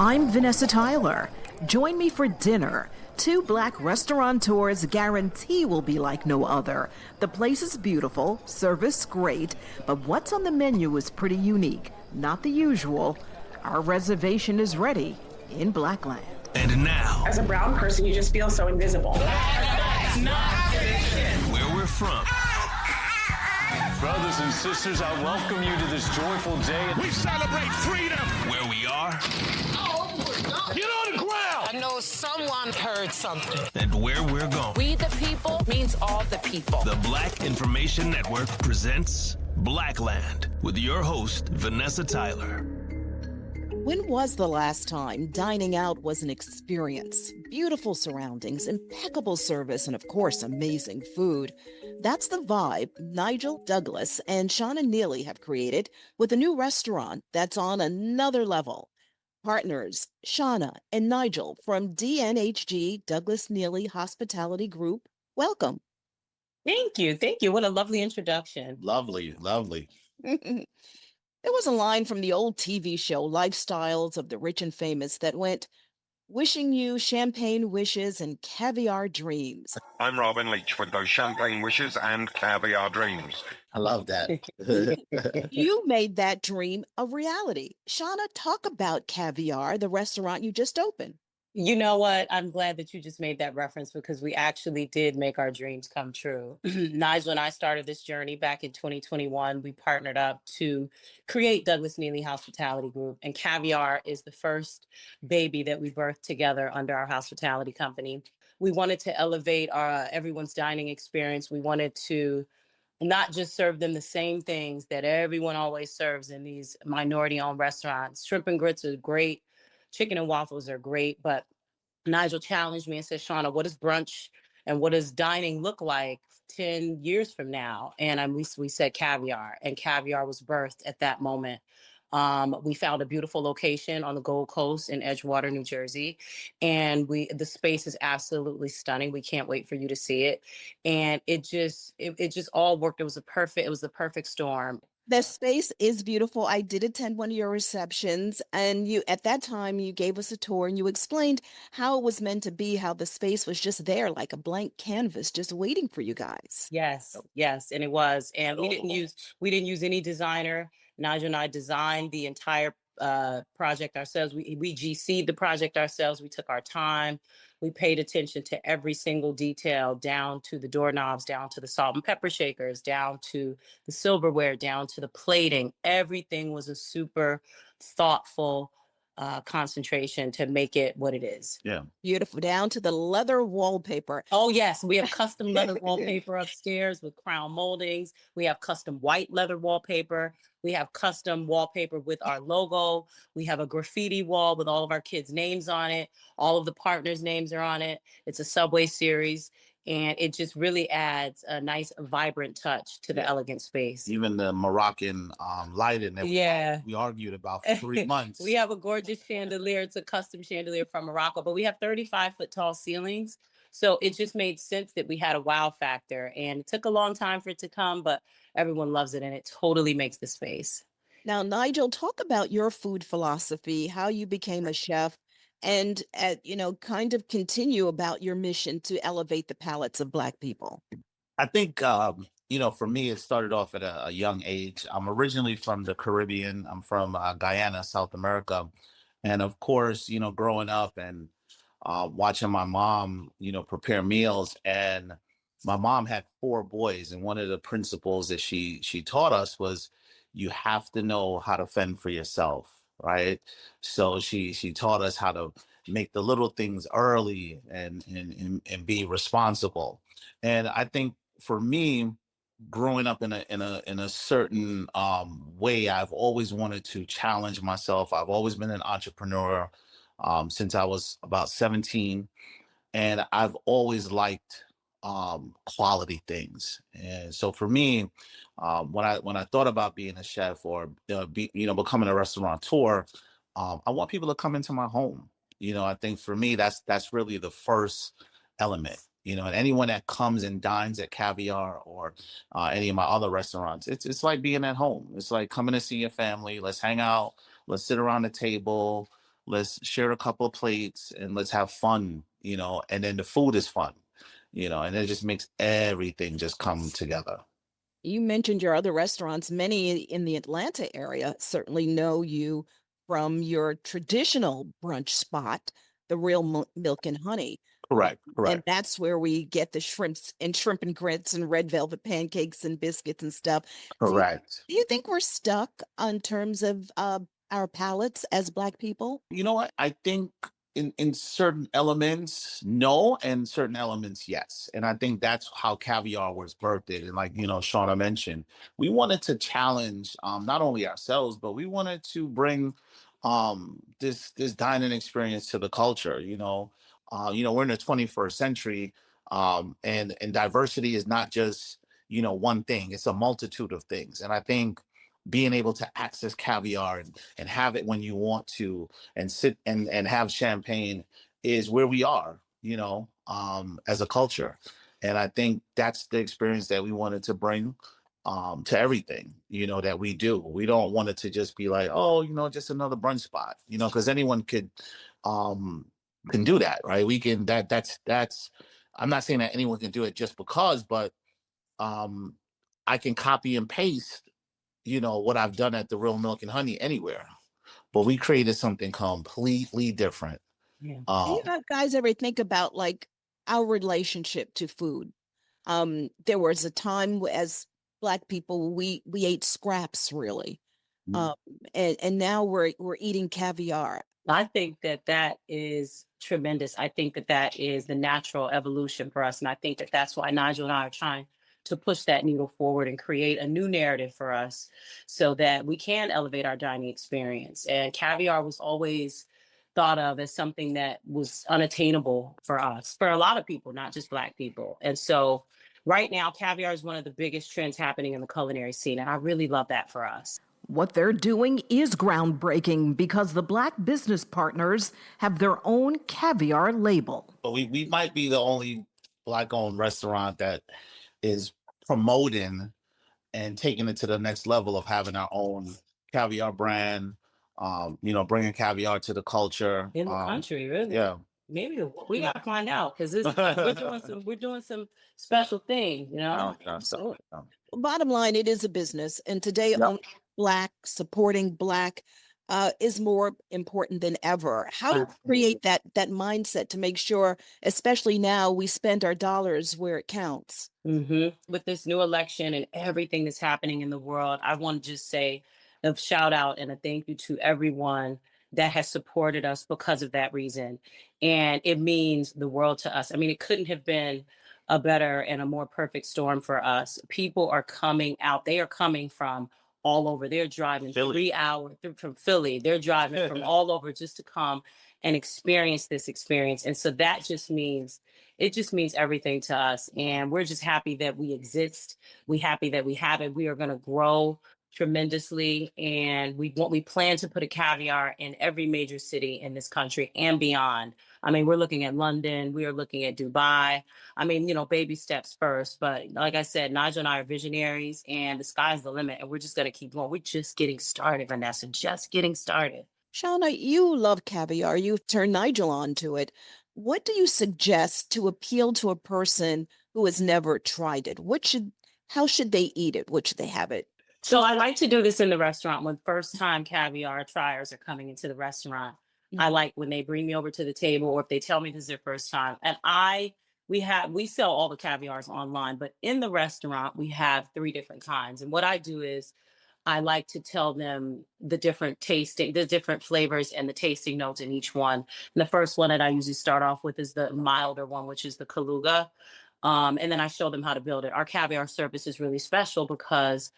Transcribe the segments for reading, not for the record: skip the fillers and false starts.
I'm Vanessa Tyler. Join me for dinner. Two Black restaurateurs guarantee will be like no other. The place is beautiful, service great, but what's on the menu is pretty unique, not the usual. Our reservation is ready in Blackland. And now, as a brown person, you just feel so invisible. That's not fiction. Where we're from. Brothers and sisters, I welcome you to this joyful day. We celebrate freedom. Where we are. Get on the ground! I know someone heard something. And where we're going. We the people means all the people. The Black Information Network presents Blackland with your host, Vanessa Tyler. When was the last time dining out was an experience? Beautiful surroundings, impeccable service, and of course, amazing food. That's the vibe Nigel, Douglas, and Shauna Neely have created with a new restaurant that's on another level. Partners, Shauna and Nigel from DNHG, Douglas Neely Hospitality Group, welcome. Thank you. Thank you. What a lovely introduction. Lovely, lovely. There was a line from the old TV show Lifestyles of the Rich and Famous that went, wishing you champagne wishes and caviar dreams. I'm Robin Leach with those champagne wishes and caviar dreams. I love that. You made that dream a reality. Shauna, talk about Caviar, the restaurant you just opened. You know what? I'm glad that you just made that reference because we actually did make our dreams come true. Nigel and I started this journey back in 2021. We partnered up to create Douglas Neely Hospitality Group, and Caviar is the first baby that we birthed together under our hospitality company. We wanted to elevate everyone's dining experience. We wanted to not just serve them the same things that everyone always serves in these minority-owned restaurants. Shrimp and grits are great. Chicken and waffles are great, but Nigel challenged me and said, Shauna, what does brunch and what does dining look like 10 years from now? And we said Caviar, and Caviar was birthed at that moment. We found a beautiful location on the Gold Coast in Edgewater, New Jersey. And the space is absolutely stunning. We can't wait for you to see it. And it just all worked. It was the perfect storm. The space is beautiful. I did attend one of your receptions, and at that time you gave us a tour and you explained how it was meant to be, how the space was just there like a blank canvas just waiting for you guys. Yes, and it was. And we didn't use any designer. Nigel and I designed the entire project ourselves. We GC'd the project ourselves. We took our time. We paid attention to every single detail, down to the doorknobs, down to the salt and pepper shakers, down to the silverware, down to the plating. Everything was a super thoughtful concentration to make it what it is. Yeah. Beautiful, down to the leather wallpaper. Oh, yes. We have custom leather wallpaper upstairs with crown moldings. We have custom white leather wallpaper. We have custom wallpaper with our logo. We have a graffiti wall with all of our kids' names on it. All of the partners' names are on it. It's a Subway series. And it just really adds a nice, vibrant touch to the elegant space. Even the Moroccan lighting that we argued about for 3 months. We have a gorgeous chandelier. It's a custom chandelier from Morocco, but we have 35-foot tall ceilings. So it just made sense that we had a wow factor. And it took a long time for it to come, but everyone loves it, and it totally makes the space. Now, Nigel, talk about your food philosophy, how you became a chef, and kind of continue about your mission to elevate the palates of Black people. I think, for me, it started off at a young age. I'm originally from the Caribbean. I'm from Guyana, South America. And of course, growing up and watching my mom, prepare meals. And my mom had 4 boys. And one of the principles that she taught us was you have to know how to fend for yourself. Right. So she taught us how to make the little things early and be responsible. And I think for me, growing up in a certain way, I've always wanted to challenge myself. I've always been an entrepreneur since I was about 17. And I've always liked quality things. And so for me, when I thought about being a chef or becoming a restaurateur, I want people to come into my home. I think for me that's really the first element. And anyone that comes and dines at Caviar or any of my other restaurants, it's like being at home. It's like coming to see your family. Let's hang out. Let's sit around the table. let's share a couple of plates and let's have fun, and then the food is fun, and it just makes everything just come together. You mentioned your other restaurants. Many in the Atlanta area certainly know you from your traditional brunch spot, the Real Milk and Honey. Correct, And correct. that's where we get the shrimp and grits and red velvet pancakes and biscuits and stuff. Correct. Do you think we're stuck on terms of our palates as Black people? You know what? I think in certain elements, no, and certain elements, yes. And I think that's how Caviar was birthed. And like, Shauna mentioned, we wanted to challenge not only ourselves, but we wanted to bring this dining experience to the culture. We're in the 21st century, and diversity is not just, one thing, it's a multitude of things. And I think being able to access Caviar and have it when you want to and sit and have champagne is where we are, as a culture. And I think that's the experience that we wanted to bring to everything, that we do. We don't want it to just be like, oh, just another brunch spot, because anyone can do that, right? We can, that's, I'm not saying that anyone can do it just because, but I can copy and paste what I've done at the Real Milk and Honey anywhere, but we created something completely different. Yeah. Do you guys ever think about like our relationship to food? There was a time as Black people, we ate scraps really. And now we're eating caviar. I think that is tremendous. I think that is the natural evolution for us. And I think that's why Nigel and I are trying to push that needle forward and create a new narrative for us so that we can elevate our dining experience. And caviar was always thought of as something that was unattainable for us, for a lot of people, not just Black people. And so right now, caviar is one of the biggest trends happening in the culinary scene. And I really love that for us. What they're doing is groundbreaking because the Black business partners have their own caviar label. But we might be the only Black-owned restaurant that is promoting and taking it to the next level of having our own caviar brand, bringing caviar to the culture. In the country, really? Yeah. Maybe we gotta find out because we're doing some special thing, Absolutely. Bottom line, it is a business, and today owning Black, supporting Black is more important than ever. How to create that mindset to make sure, especially now, we spend our dollars where it counts. With this new election and everything that's happening in the world, I want to just say a shout out and a thank you to everyone that has supported us because of that reason. And it means the world to us. I mean, it couldn't have been a better and a more perfect storm for us. People are coming out. They are coming from all over. They're driving Philly. 3 hours from Philly. They're driving from all over just to come and experience this experience. And so that just means everything to us. And we're just happy that we exist. We're happy that we have it. We are going to grow tremendously. And we plan to put a caviar in every major city in this country and beyond. I mean, we're looking at London. We are looking at Dubai. I mean, baby steps first. But like I said, Nigel and I are visionaries and the sky's the limit. And we're just going to keep going. We're just getting started, Vanessa, just getting started. Shauna, you love caviar. You've turned Nigel on to it. What do you suggest to appeal to a person who has never tried it? How should they eat it? What should they have it? So I like to do this in the restaurant when first-time caviar triers are coming into the restaurant. I like when they bring me over to the table or if they tell me this is their first time. And we sell all the caviars online, but in the restaurant, we have 3 different kinds. And what I do is I like to tell them the different flavors and the tasting notes in each one. And the first one that I usually start off with is the milder one, which is the Kaluga. And then I show them how to build it. Our caviar service is really special because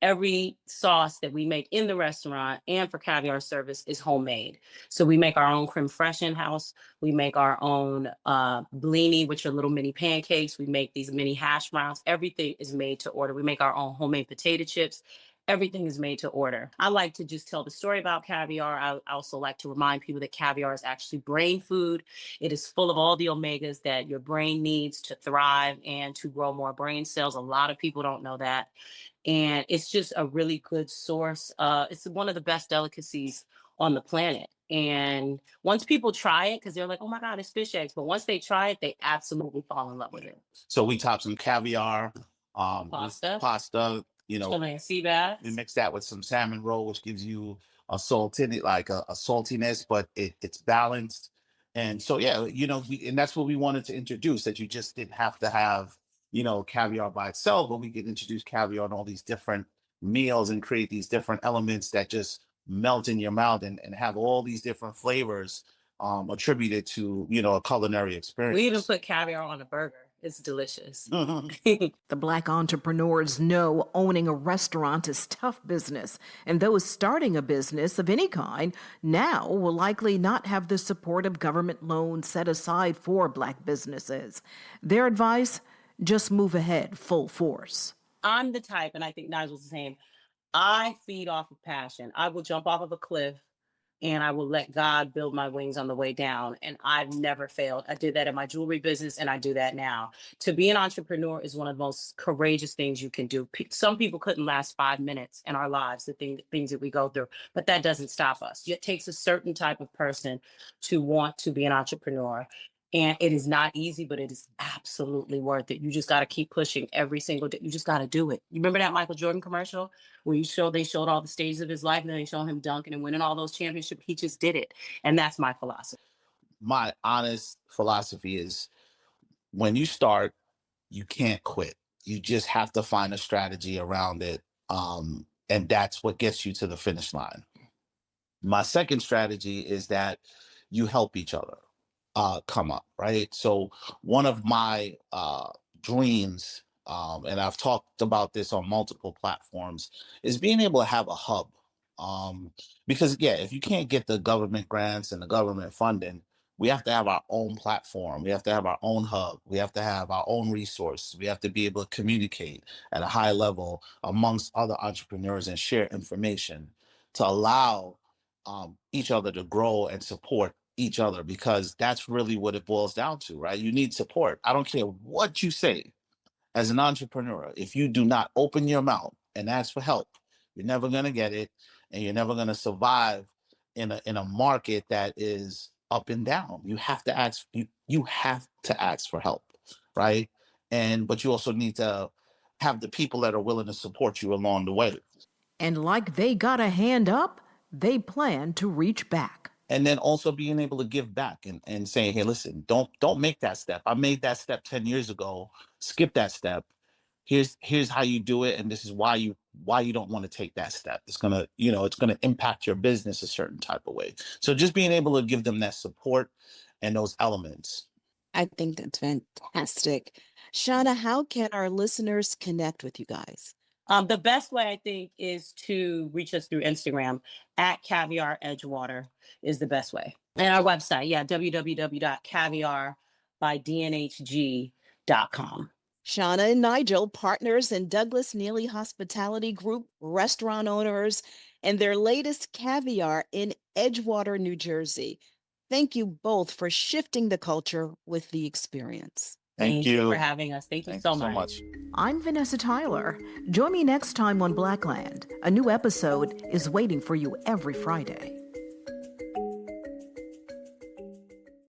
every sauce that we make in the restaurant and for caviar service is homemade. So we make our own creme fraiche in-house. We make our own blini, which are little mini pancakes. We make these mini hash browns. Everything is made to order. We make our own homemade potato chips. Everything is made to order. I like to just tell the story about caviar. I also like to remind people that caviar is actually brain food. It is full of all the omegas that your brain needs to thrive and to grow more brain cells. A lot of people don't know that. And it's just a really good source. It's one of the best delicacies on the planet. And once people try it, because they're like, oh my God, it's fish eggs. But once they try it, they absolutely fall in love with it. So we top some caviar, pasta, you know, Chilean sea bass. we mix that with some salmon roll, which gives you a saltiness, like a saltiness, but it's balanced. And so, yeah, you know, and that's what we wanted to introduce, that you just didn't have to have, you know, caviar by itself, but we could introduce caviar on all these different meals and create these different elements that just melt in your mouth and have all these different flavors attributed to, you know, a culinary experience. We even put caviar on a burger. It's delicious. The Black entrepreneurs know owning a restaurant is tough business, and those starting a business of any kind now will likely not have the support of government loans set aside for Black businesses. Their advice: just move ahead full force. I'm the type, and I think Nigel's the same, I feed off of passion. I will jump off of a cliff and I will let God build my wings on the way down. And I've never failed. I did that in my jewelry business and I do that now. To be an entrepreneur is one of the most courageous things you can do. Some people couldn't last 5 minutes in our lives, the things that we go through, but that doesn't stop us. It takes a certain type of person to want to be an entrepreneur. And it is not easy, but it is absolutely worth it. You just got to keep pushing every single day. You just got to do it. You remember that Michael Jordan commercial where they showed all the stages of his life and then they showed him dunking and winning all those championships? He just did it. And that's my philosophy. My honest philosophy is, when you start, you can't quit. You just have to find a strategy around it. And that's what gets you to the finish line. My second strategy is that you help each other come up, right? So one of my dreams, and I've talked about this on multiple platforms, is being able to have a hub. Because yeah, if you can't get the government grants and the government funding, we have to have our own platform. We have to have our own hub. We have to have our own resources. We have to be able to communicate at a high level amongst other entrepreneurs and share information to allow each other to grow and support each other, because that's really what it boils down to, right? You need support. I don't care what you say as an entrepreneur. If you do not open your mouth and ask for help, you're never going to get it, and you're never going to survive in a market that is up and down. You have to ask. You have to ask for help, right? But you also need to have the people that are willing to support you along the way. And like they got a hand up, they plan to reach back. And then also being able to give back and saying, hey, listen, don't make that step. I made that step 10 years ago. Skip that step. Here's how you do it, and this is why you don't want to take that step. It's gonna impact your business a certain type of way. So just being able to give them that support and those elements. I think that's fantastic. Shauna, how can our listeners connect with you guys? The best way, I think, is to reach us through Instagram at Caviar Edgewater is the best way. And our website, www.caviarbydnhg.com. Shauna and Nigel, partners in Douglas Neely Hospitality Group, restaurant owners, and their latest Caviar in Edgewater, New Jersey. Thank you both for shifting the culture with the experience. Thank you for having us. Thank you so much. I'm Vanessa Tyler. Join me next time on Blackland. A new episode is waiting for you every Friday.